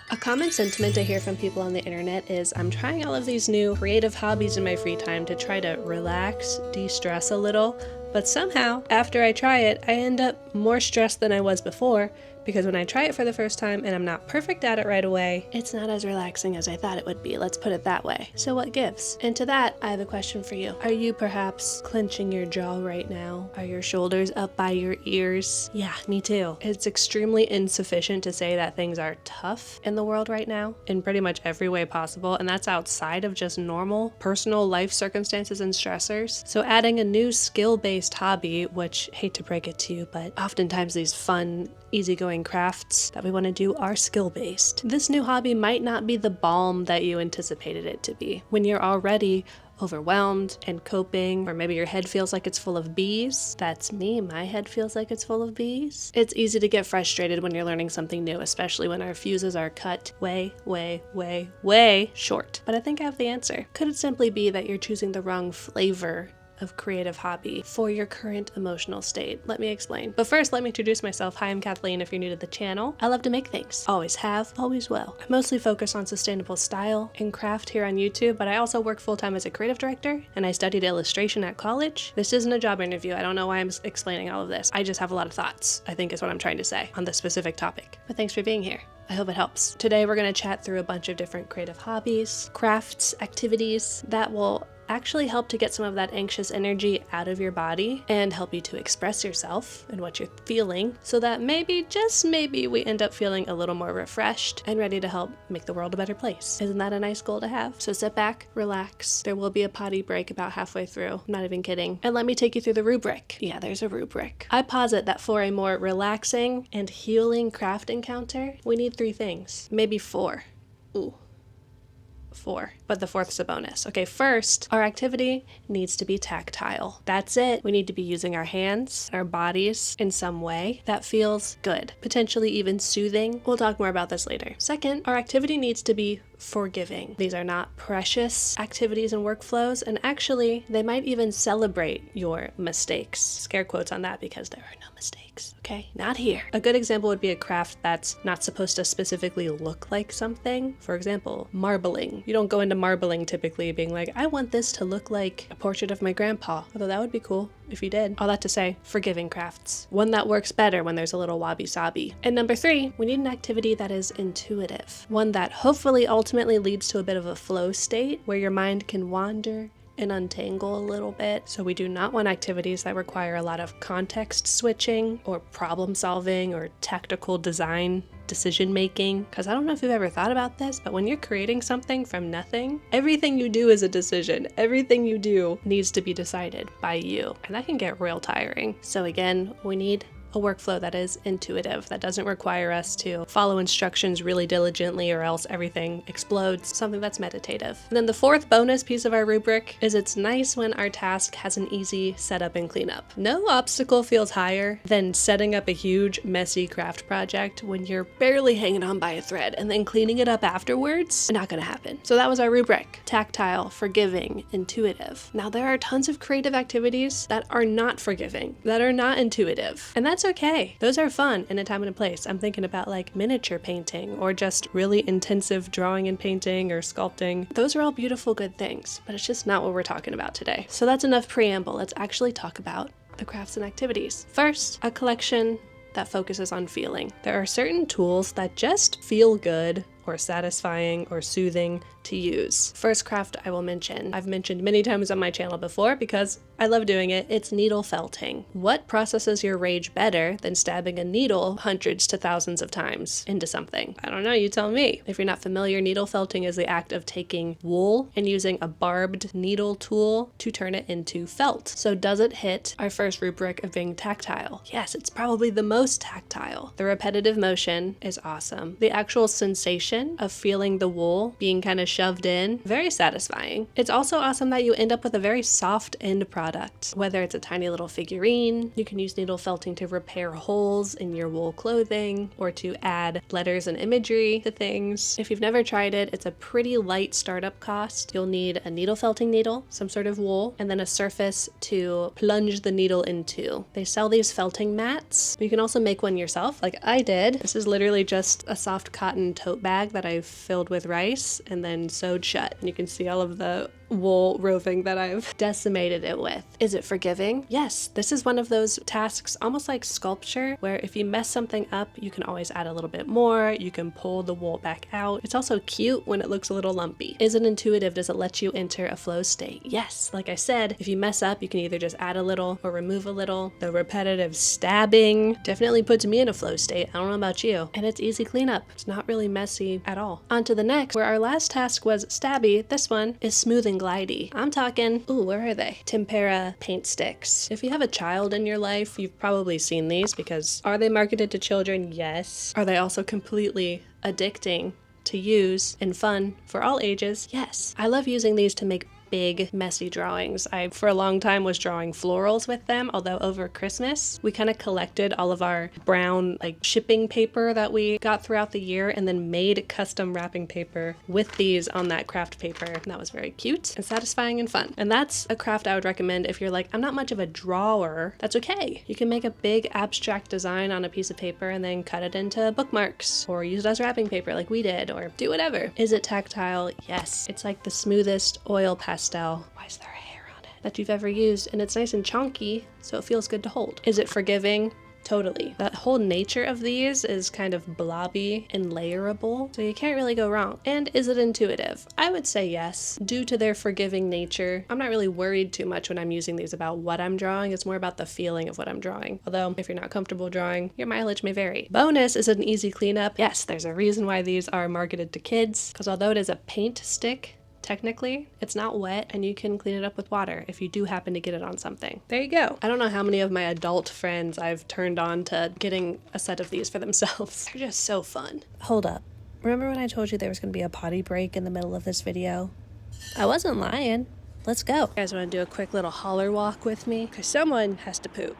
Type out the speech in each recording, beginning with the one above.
A common sentiment I hear from people on the internet is I'm trying all of these new creative hobbies in my free time to try to relax, de-stress a little, but somehow, after I try it, I end up more stressed than I was before, because when I try it for the first time and I'm not perfect at it right away, it's not as relaxing as I thought it would be, let's put it that way. So what gives? And to that, I have a question for you. Are you perhaps clenching your jaw right now? Are your shoulders up by your ears? Yeah, me too. It's extremely insufficient to say that things are tough in the world right now, in pretty much every way possible, and that's outside of just normal personal life circumstances and stressors. So adding a new skill-based hobby, which, hate to break it to you, but oftentimes these fun, easygoing crafts that we want to do are skill-based. This new hobby might not be the balm that you anticipated it to be. When you're already overwhelmed and coping, or maybe your head feels like it's full of bees. That's me, my head feels like it's full of bees. It's easy to get frustrated when you're learning something new, especially when our fuses are cut way short. But I think I have the answer. Could it simply be that you're choosing the wrong flavor of creative hobby for your current emotional state? Let me explain. But first, let me introduce myself. Hi, I'm Kathleen if you're new to the channel. I love to make things. Always have, always will. I mostly focus on sustainable style and craft here on YouTube, but I also work full-time as a creative director, and I studied illustration at college. This isn't a job interview. I don't know why I'm explaining all of this. I just have a lot of thoughts, I think is what I'm trying to say on this specific topic. But thanks for being here. I hope it helps. Today we're going to chat through a bunch of different creative hobbies, crafts, activities that will actually help to get some of that anxious energy out of your body and help you to express yourself and what you're feeling, so that maybe, just maybe, we end up feeling a little more refreshed and ready to help make the world a better place. Isn't that a nice goal to have? So sit back, relax. There will be a potty break about halfway through. I'm not even kidding. And let me take you through the rubric. Yeah, there's a rubric. I posit that for a more relaxing and healing craft encounter, we need 3 things. Maybe 4. Ooh. 4, but the 4th's a bonus. Okay, first, our activity needs to be tactile. That's it. We need to be using our hands, our bodies in some way that feels good, potentially even soothing. We'll talk more about this later. Second, our activity needs to be forgiving. These are not precious activities and workflows, and actually, they might even celebrate your mistakes. Scare quotes on that because there are no mistakes, okay? Not here. A good example would be a craft that's not supposed to specifically look like something. For example, marbling. You don't go into marbling typically being like, I want this to look like a portrait of my grandpa, although that would be cool if you did. All that to say, forgiving crafts. One that works better when there's a little wabi-sabi. And number 3, we need an activity that is intuitive. One that hopefully ultimately leads to a bit of a flow state where your mind can wander and untangle a little bit. So we do not want activities that require a lot of context switching or problem solving or tactical design decision making. Because I don't know if you've ever thought about this, but when you're creating something from nothing, everything you do is a decision. Everything you do needs to be decided by you, and that can get real tiring. So again, we need a workflow that is intuitive, that doesn't require us to follow instructions really diligently or else everything explodes, something that's meditative. And then the 4th bonus piece of our rubric is it's nice when our task has an easy setup and cleanup. No obstacle feels higher than setting up a huge, messy craft project when you're barely hanging on by a thread and then cleaning it up afterwards. Not gonna happen. So that was our rubric. Tactile, forgiving, intuitive. Now there are tons of creative activities that are not forgiving, that are not intuitive, and that's okay. Those are fun in a time and a place. I'm thinking about like miniature painting or just really intensive drawing and painting or sculpting. Those are all beautiful, good things, but it's just not what we're talking about today. So that's enough preamble. Let's actually talk about the crafts and activities. First, a collection that focuses on feeling. There are certain tools that just feel good or satisfying or soothing to use. First craft I will mention, I've mentioned many times on my channel before because I love doing it. It's needle felting. What processes your rage better than stabbing a needle hundreds to thousands of times into something? I don't know, you tell me. If you're not familiar, needle felting is the act of taking wool and using a barbed needle tool to turn it into felt. So does it hit our first rubric of being tactile? Yes, it's probably the most tactile. The repetitive motion is awesome. The actual sensation of feeling the wool being kind of shoved in, very satisfying. It's also awesome that you end up with a very soft end product. Whether it's a tiny little figurine, you can use needle felting to repair holes in your wool clothing or to add letters and imagery to things. If you've never tried it, it's a pretty light startup cost. You'll need a needle felting needle, some sort of wool, and then a surface to plunge the needle into. They sell these felting mats. You can also make one yourself, like I did. This is literally just a soft cotton tote bag bag that I've filled with rice and then sewed shut. And you can see all of the wool roving that I've decimated it with. Is it forgiving? Yes, this is one of those tasks almost like sculpture, where if you mess something up, you can always add a little bit more, you can pull the wool back out. It's also cute when it looks a little lumpy. Is it intuitive? Does it let you enter a flow state? Yes, like I said, if you mess up, you can either just add a little or remove a little. The repetitive stabbing definitely puts me in a flow state. I don't know about you. And it's easy cleanup. It's not really messy at all. On to the next, where our last task was stabby. This one is smoothing glidey. I'm talking, ooh, where are they? Tempera paint sticks. If you have a child in your life, you've probably seen these, because are they marketed to children? Yes. Are they also completely addicting to use and fun for all ages? Yes. I love using these to make big messy drawings. I for a long time was drawing florals with them, although over Christmas we kind of collected all of our brown like shipping paper that we got throughout the year and then made custom wrapping paper with these on that craft paper, and that was very cute and satisfying and fun. And that's a craft I would recommend if you're like, I'm not much of a drawer. That's okay. You can make a big abstract design on a piece of paper and then cut it into bookmarks or use it as wrapping paper like we did, or do whatever. Is it tactile? Yes. It's like the smoothest oil pastel. Why is there a hair on it? That you've ever used, and it's nice and chunky, so it feels good to hold. Is it forgiving? Totally. The whole nature of these is kind of blobby and layerable, so you can't really go wrong. And is it intuitive? I would say yes, due to their forgiving nature. I'm not really worried too much when I'm using these about what I'm drawing. It's more about the feeling of what I'm drawing. Although, if you're not comfortable drawing, your mileage may vary. Bonus, is it an easy cleanup? Yes, there's a reason why these are marketed to kids, because although it is a paint stick, technically, it's not wet and you can clean it up with water if you do happen to get it on something. There you go. I don't know how many of my adult friends I've turned on to getting a set of these for themselves. They're just so fun. Hold up. Remember when I told you there was going to be a potty break in the middle of this video? I wasn't lying. Let's go. You guys want to do a quick little holler walk with me? Because someone has to poop.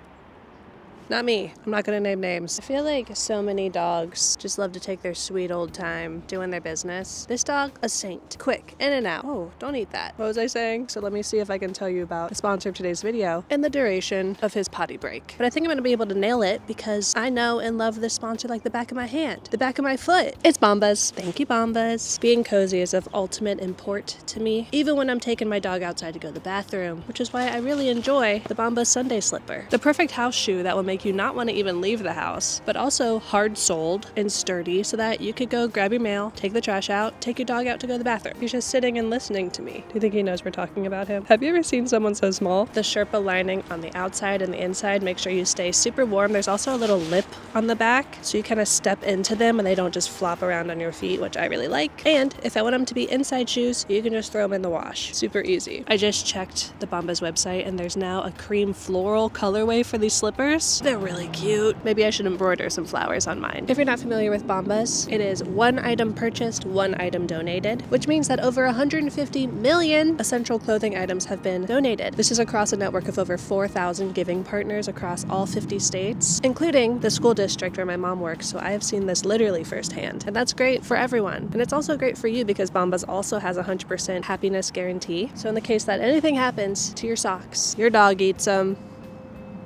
Not me. I'm not gonna name names. I feel like so many dogs just love to take their sweet old time doing their business. This dog, a saint. Quick, in and out. Oh, don't eat that. What was I saying? So let me see if I can tell you about the sponsor of today's video and the duration of his potty break. But I think I'm gonna be able to nail it because I know and love this sponsor like the back of my hand, the back of my foot. It's Bombas. Thank you, Bombas. Being cozy is of ultimate import to me, even when I'm taking my dog outside to go to the bathroom, which is why I really enjoy the Bombas Sunday slipper. The perfect house shoe that will make you not want to even leave the house, but also hard-soled and sturdy so that you could go grab your mail, take the trash out, take your dog out to go to the bathroom. He's just sitting and listening to me. Do you think he knows we're talking about him? Have you ever seen someone so small? The Sherpa lining on the outside and the inside, make sure you stay super warm. There's also a little lip on the back, so you kind of step into them and they don't just flop around on your feet, which I really like. And if I want them to be inside shoes, you can just throw them in the wash. Super easy. I just checked the Bombas website and there's now a cream floral colorway for these slippers. They're really cute. Maybe I should embroider some flowers on mine. If you're not familiar with Bombas, it is one item purchased, one item donated, which means that over 150 million essential clothing items have been donated. This is across a network of over 4,000 giving partners across all 50 states, including the school district where my mom works, so I have seen this literally firsthand. And that's great for everyone. And it's also great for you because Bombas also has a 100% happiness guarantee. So in the case that anything happens to your socks, your dog eats them,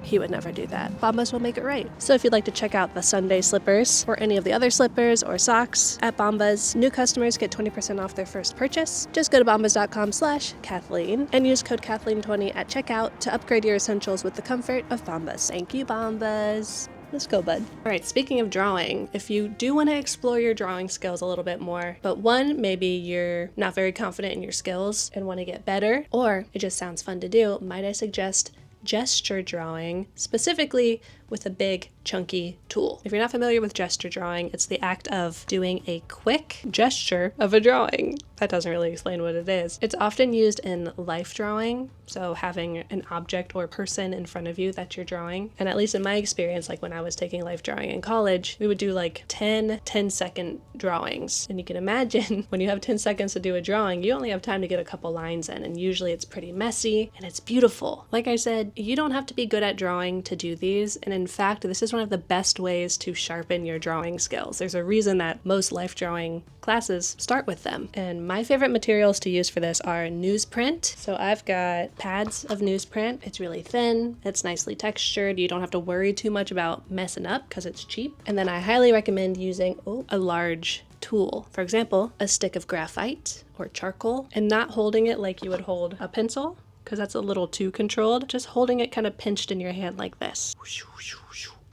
he would never do that. Bombas will make it right. So if you'd like to check out the Sunday slippers or any of the other slippers or socks at Bombas, new customers get 20% off their first purchase. Just go to bombas.com/Kathleen and use code Kathleen20 at checkout to upgrade your essentials with the comfort of Bombas. Thank you, Bombas. Let's go, bud. All right, speaking of drawing, if you do want to explore your drawing skills a little bit more, but one, maybe you're not very confident in your skills and want to get better, or it just sounds fun to do, might I suggest gesture drawing, specifically with a big chunky tool. If you're not familiar with gesture drawing, it's the act of doing a quick gesture of a drawing. That doesn't really explain what it is. It's often used in life drawing, so having an object or person in front of you that you're drawing. And at least in my experience, like when I was taking life drawing in college, we would do like 10-second drawings. And you can imagine when you have 10 seconds to do a drawing, you only have time to get a couple lines in, and usually it's pretty messy and it's beautiful. Like I said, you don't have to be good at drawing to do these, and in fact, this is one of the best ways to sharpen your drawing skills. There's a reason that most life drawing classes start with them. And my favorite materials to use for this are newsprint. So I've got pads of newsprint. It's really thin, it's nicely textured, you don't have to worry too much about messing up because it's cheap. And then I highly recommend using a large tool. For example, a stick of graphite or charcoal, and not holding it like you would hold a pencil, because that's a little too controlled. Just holding it kind of pinched in your hand like this.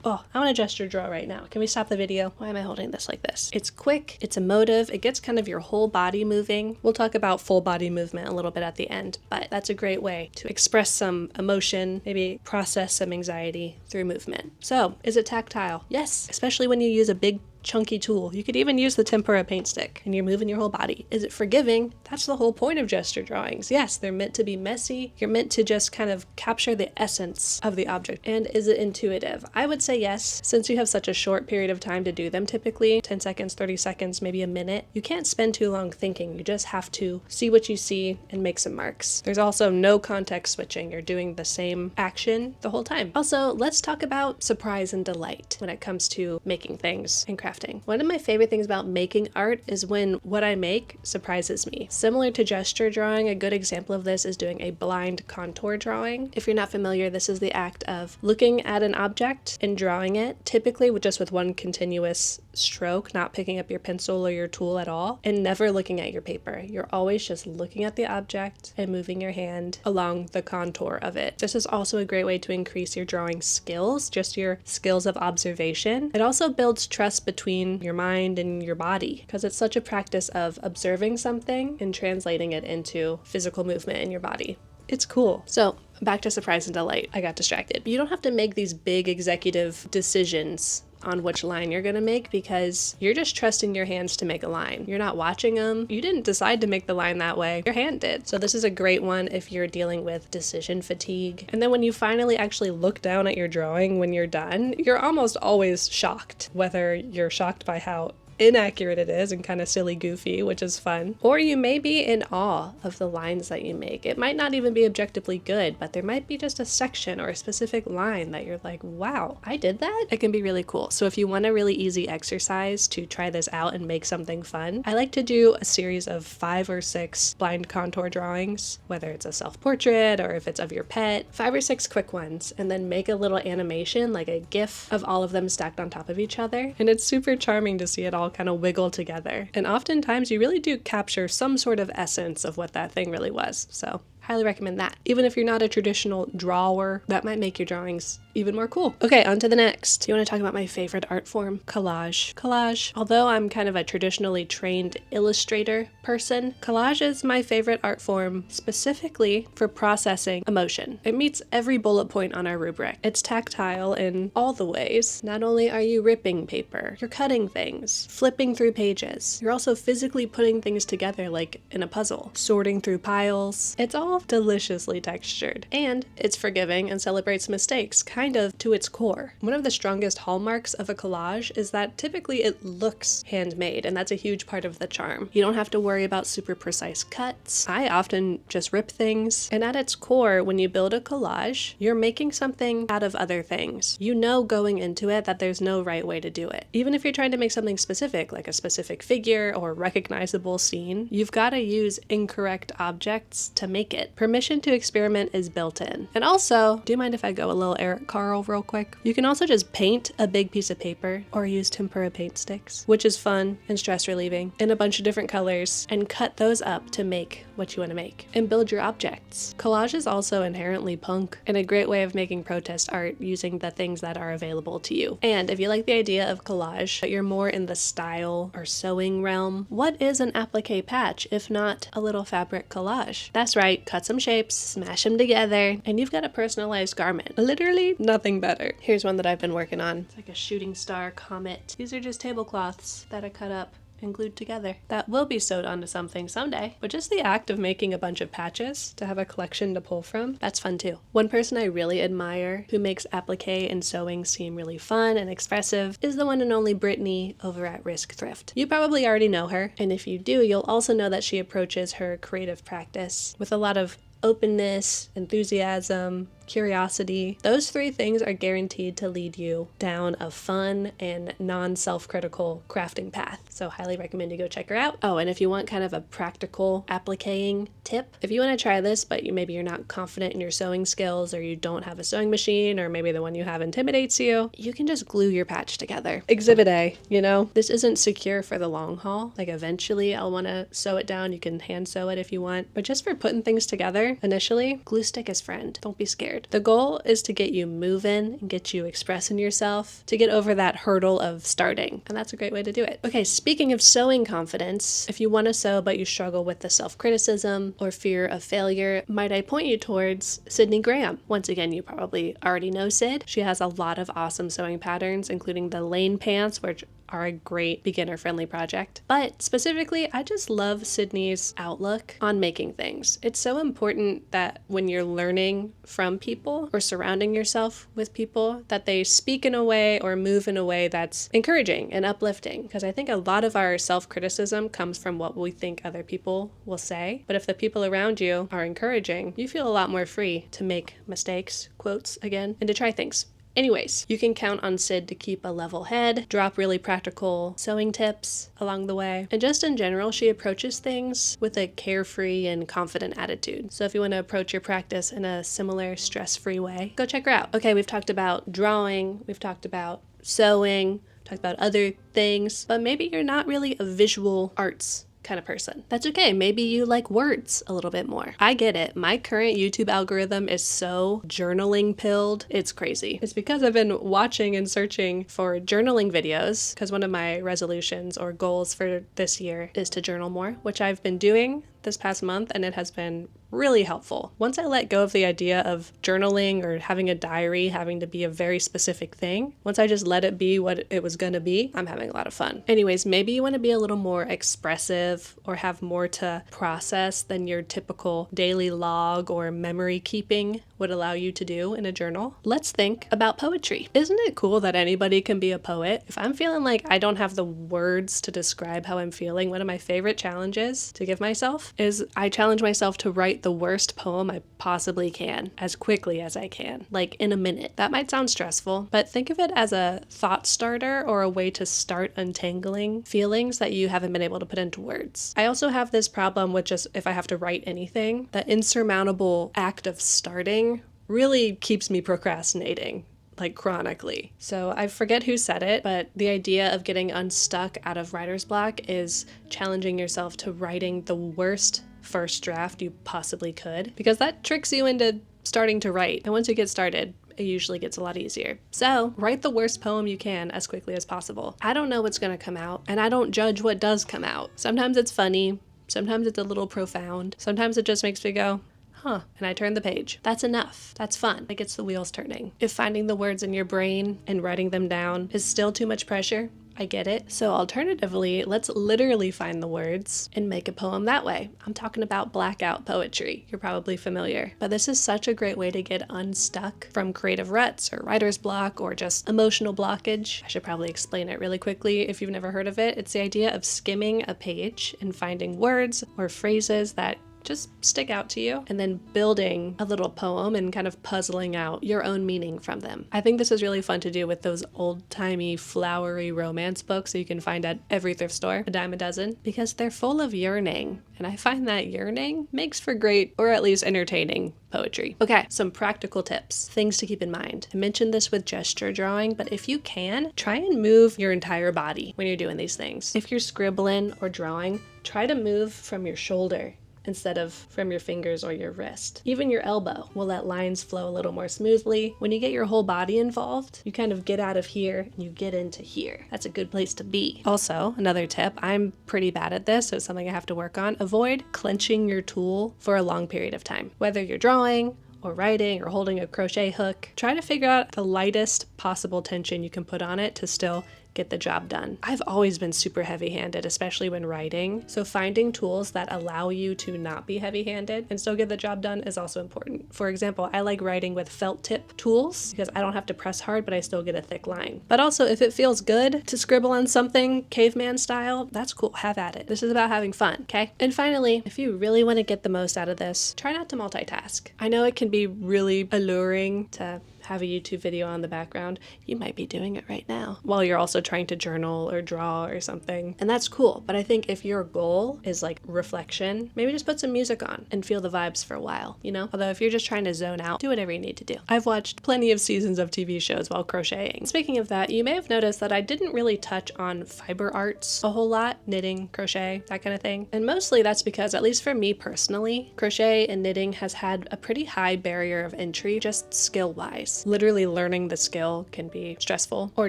Oh, I want to gesture draw right now. Can we stop the video? Why am I holding this like this? It's quick, it's emotive, it gets kind of your whole body moving. We'll talk about full body movement a little bit at the end, but that's a great way to express some emotion, maybe process some anxiety through movement. So, is it tactile? Yes, especially when you use a big chunky tool. You could even use the tempera paint stick and you're moving your whole body. Is it forgiving? That's the whole point of gesture drawings. Yes, they're meant to be messy. You're meant to just kind of capture the essence of the object. And is it intuitive? I would say yes, since you have such a short period of time to do them typically, 10 seconds, 30 seconds, maybe a minute. You can't spend too long thinking. You just have to see what you see and make some marks. There's also no context switching. You're doing the same action the whole time. Also, let's talk about surprise and delight when it comes to making things and crafting. One of my favorite things about making art is when what I make surprises me. Similar to gesture drawing, a good example of this is doing a blind contour drawing. If you're not familiar, this is the act of looking at an object and drawing it, typically with one continuous stroke, not picking up your pencil or your tool at all, and never looking at your paper. You're always just looking at the object and moving your hand along the contour of it. This is also a great way to increase your drawing skills, just your skills of observation. It also builds trust between your mind and your body, because it's such a practice of observing something and translating it into physical movement in your body. It's cool. So back to surprise and delight. I got distracted. You don't have to make these big executive decisions on which line you're gonna make, because you're just trusting your hands to make a line. You're not watching them. You didn't decide to make the line that way. Your hand did. So this is a great one if you're dealing with decision fatigue. And then when you finally actually look down at your drawing when you're done, you're almost always shocked. Whether you're shocked by how inaccurate it is and kind of silly goofy, which is fun, or you may be in awe of the lines that you make. It might not even be objectively good, but there might be just a section or a specific line that you're like, wow, I did that? It can be really cool. So if you want a really easy exercise to try this out and make something fun, I like to do a series of 5 or 6 blind contour drawings, whether it's a self-portrait or if it's of your pet, 5 or 6 quick ones, and then make a little animation, like a GIF of all of them stacked on top of each other. And it's super charming to see it all kind of wiggle together. And oftentimes you really do capture some sort of essence of what that thing really was. So highly recommend that. Even if you're not a traditional drawer, that might make your drawings even more cool. Okay, on to the next. You want to talk about my favorite art form? Collage. Collage. Although I'm kind of a traditionally trained illustrator person, collage is my favorite art form specifically for processing emotion. It meets every bullet point on our rubric. It's tactile in all the ways. Not only are you ripping paper, you're cutting things, flipping through pages. You're also physically putting things together like in a puzzle, sorting through piles. It's all deliciously textured. And it's forgiving and celebrates mistakes, kind of to its core. One of the strongest hallmarks of a collage is that typically it looks handmade, and that's a huge part of the charm. You don't have to worry about super precise cuts. I often just rip things, and at its core, when you build a collage, you're making something out of other things. You know going into it that there's no right way to do it. Even if you're trying to make something specific, like a specific figure or recognizable scene, you've got to use incorrect objects to make it. Permission to experiment is built in. And also, do you mind if I go a little Eric Carle real quick? You can also just paint a big piece of paper or use tempera paint sticks, which is fun and stress relieving, in a bunch of different colors, and cut those up to make what you want to make and build your objects. Collage is also inherently punk and a great way of making protest art using the things that are available to you. And if you like the idea of collage, but you're more in the style or sewing realm, what is an applique patch if not a little fabric collage? That's right, cut some shapes, smash them together, and you've got a personalized garment. Literally nothing better. Here's one that I've been working on. It's like a shooting star comet. These are just tablecloths that I cut up and glued together. That will be sewed onto something someday, but just the act of making a bunch of patches to have a collection to pull from, that's fun too. One person I really admire who makes applique and sewing seem really fun and expressive is the one and only Brittany over at Risk Thrift. You probably already know her, and if you do, you'll also know that she approaches her creative practice with a lot of openness, enthusiasm, curiosity. Those 3 things are guaranteed to lead you down a fun and non-self-critical crafting path. So highly recommend you go check her out. Oh, and if you want kind of a practical appliquing tip, if you want to try this, but maybe you're not confident in your sewing skills, or you don't have a sewing machine, or maybe the one you have intimidates you, you can just glue your patch together. Exhibit A, you know? This isn't secure for the long haul. Like eventually I'll want to sew it down. You can hand sew it if you want. But just for putting things together, initially, glue stick is friend. Don't be scared. The goal is to get you moving and get you expressing yourself, to get over that hurdle of starting. And that's a great way to do it. Okay, speaking of sewing confidence, if you want to sew but you struggle with the self-criticism or fear of failure, might I point you towards Sydney Graham. Once again, you probably already know Sid. She has a lot of awesome sewing patterns, including the lane pants, which are a great beginner-friendly project. But specifically, I just love Sydney's outlook on making things. It's so important that when you're learning from people or surrounding yourself with people, that they speak in a way or move in a way that's encouraging and uplifting. Because I think a lot of our self-criticism comes from what we think other people will say. But if the people around you are encouraging, you feel a lot more free to make mistakes, quotes again, and to try things. Anyways, you can count on Sid to keep a level head, drop really practical sewing tips along the way, and just in general, she approaches things with a carefree and confident attitude. So if you want to approach your practice in a similar stress-free way, go check her out. Okay, we've talked about drawing, we've talked about sewing, talked about other things, but maybe you're not really a visual arts kind of person. That's okay. Maybe you like words a little bit more. I get it. My current YouTube algorithm is so journaling pilled. It's crazy. It's because I've been watching and searching for journaling videos, because one of my resolutions or goals for this year is to journal more, which I've been doing this past month, and it has been really helpful. Once I let go of the idea of journaling or having a diary having to be a very specific thing, once I just let it be what it was gonna be, I'm having a lot of fun. Anyways, maybe you want to be a little more expressive or have more to process than your typical daily log or memory keeping would allow you to do in a journal. Let's think about poetry. Isn't it cool that anybody can be a poet? If I'm feeling like I don't have the words to describe how I'm feeling, one of my favorite challenges to give myself is I challenge myself to write the worst poem I possibly can as quickly as I can, like in a minute. That might sound stressful, but think of it as a thought starter or a way to start untangling feelings that you haven't been able to put into words. I also have this problem with just if I have to write anything, the insurmountable act of starting really keeps me procrastinating, like chronically. So I forget who said it, but the idea of getting unstuck out of writer's block is challenging yourself to writing the worst first draft you possibly could, because that tricks you into starting to write. And once you get started, it usually gets a lot easier. So write the worst poem you can as quickly as possible. I don't know what's going to come out, and I don't judge what does come out. Sometimes it's funny, sometimes it's a little profound, sometimes it just makes me go, huh, and I turn the page. That's enough. That's fun. It gets the wheels turning. If finding the words in your brain and writing them down is still too much pressure, I get it. So alternatively, let's literally find the words and make a poem that way. I'm talking about blackout poetry. You're probably familiar. But this is such a great way to get unstuck from creative ruts or writer's block or just emotional blockage. I should probably explain it really quickly if you've never heard of it. It's the idea of skimming a page and finding words or phrases that just stick out to you, and then building a little poem and kind of puzzling out your own meaning from them. I think this is really fun to do with those old-timey flowery romance books that you can find at every thrift store, a dime a dozen, because they're full of yearning. And I find that yearning makes for great, or at least entertaining, poetry. Okay, some practical tips, things to keep in mind. I mentioned this with gesture drawing, but if you can, try and move your entire body when you're doing these things. If you're scribbling or drawing, try to move from your shoulder instead of from your fingers or your wrist. Even your elbow will let lines flow a little more smoothly. When you get your whole body involved, you kind of get out of here and you get into here. That's a good place to be. Also, another tip, I'm pretty bad at this, so it's something I have to work on. Avoid clenching your tool for a long period of time. Whether you're drawing or writing or holding a crochet hook, try to figure out the lightest possible tension you can put on it to still get the job done. I've always been super heavy-handed, especially when writing. So finding tools that allow you to not be heavy-handed and still get the job done is also important. For example, I like writing with felt tip tools because I don't have to press hard, but I still get a thick line. But also, if it feels good to scribble on something caveman style, that's cool. Have at it. This is about having fun, okay? And finally, if you really want to get the most out of this, try not to multitask. I know it can be really alluring to have a YouTube video on the background. You might be doing it right now while you're also trying to journal or draw or something. And that's cool. But I think if your goal is like reflection, maybe just put some music on and feel the vibes for a while, you know? Although if you're just trying to zone out, do whatever you need to do. I've watched plenty of seasons of TV shows while crocheting. Speaking of that, you may have noticed that I didn't really touch on fiber arts a whole lot, knitting, crochet, that kind of thing. And mostly that's because, at least for me personally, crochet and knitting has had a pretty high barrier of entry, just skill-wise. Literally learning the skill can be stressful or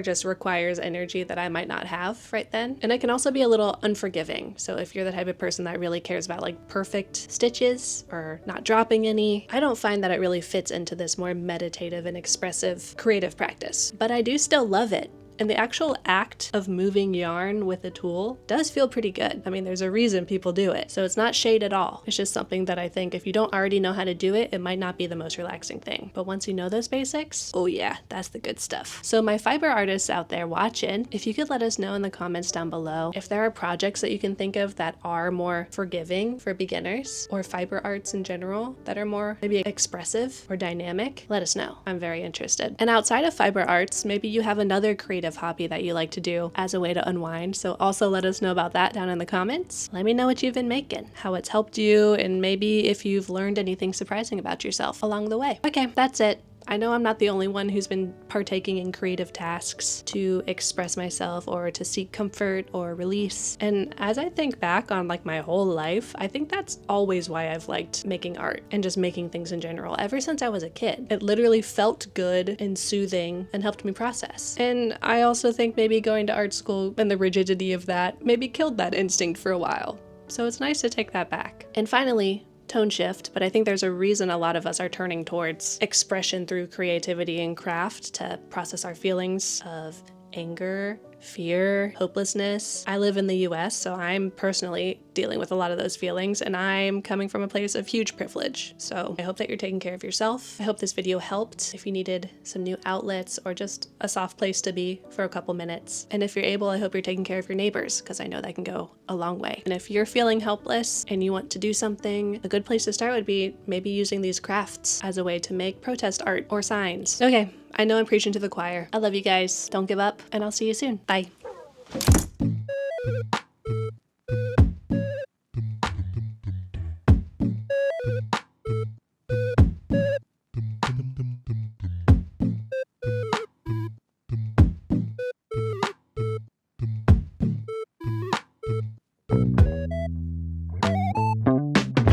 just requires energy that I might not have right then. And it can also be a little unforgiving. So if you're the type of person that really cares about like perfect stitches or not dropping any, I don't find that it really fits into this more meditative and expressive creative practice. But I do still love it. And the actual act of moving yarn with a tool does feel pretty good. I mean, there's a reason people do it. So it's not shade at all. It's just something that I think if you don't already know how to do it, it might not be the most relaxing thing. But once you know those basics, oh yeah, that's the good stuff. So my fiber artists out there watching, if you could let us know in the comments down below if there are projects that you can think of that are more forgiving for beginners, or fiber arts in general that are more maybe expressive or dynamic, let us know. I'm very interested. And outside of fiber arts, maybe you have another creative hobby that you like to do as a way to unwind. So also let us know about that down in the comments. Let me know what you've been making, how it's helped you, and maybe if you've learned anything surprising about yourself along the way. Okay, that's it. I know I'm not the only one who's been partaking in creative tasks to express myself or to seek comfort or release. And as I think back on like my whole life, I think that's always why I've liked making art and just making things in general. Ever since I was a kid, it literally felt good and soothing and helped me process. And I also think maybe going to art school and the rigidity of that maybe killed that instinct for a while. So it's nice to take that back. And finally, tone shift, but I think there's a reason a lot of us are turning towards expression through creativity and craft to process our feelings of anger, fear, hopelessness. I live in the US, so I'm personally dealing with a lot of those feelings, and I'm coming from a place of huge privilege. So I hope that you're taking care of yourself. I hope this video helped if you needed some new outlets or just a soft place to be for a couple minutes. And if you're able, I hope you're taking care of your neighbors, because I know that can go a long way. And if you're feeling helpless and you want to do something, a good place to start would be maybe using these crafts as a way to make protest art or signs. Okay, I know I'm preaching to the choir. I love you guys. Don't give up, and I'll see you soon. Bye.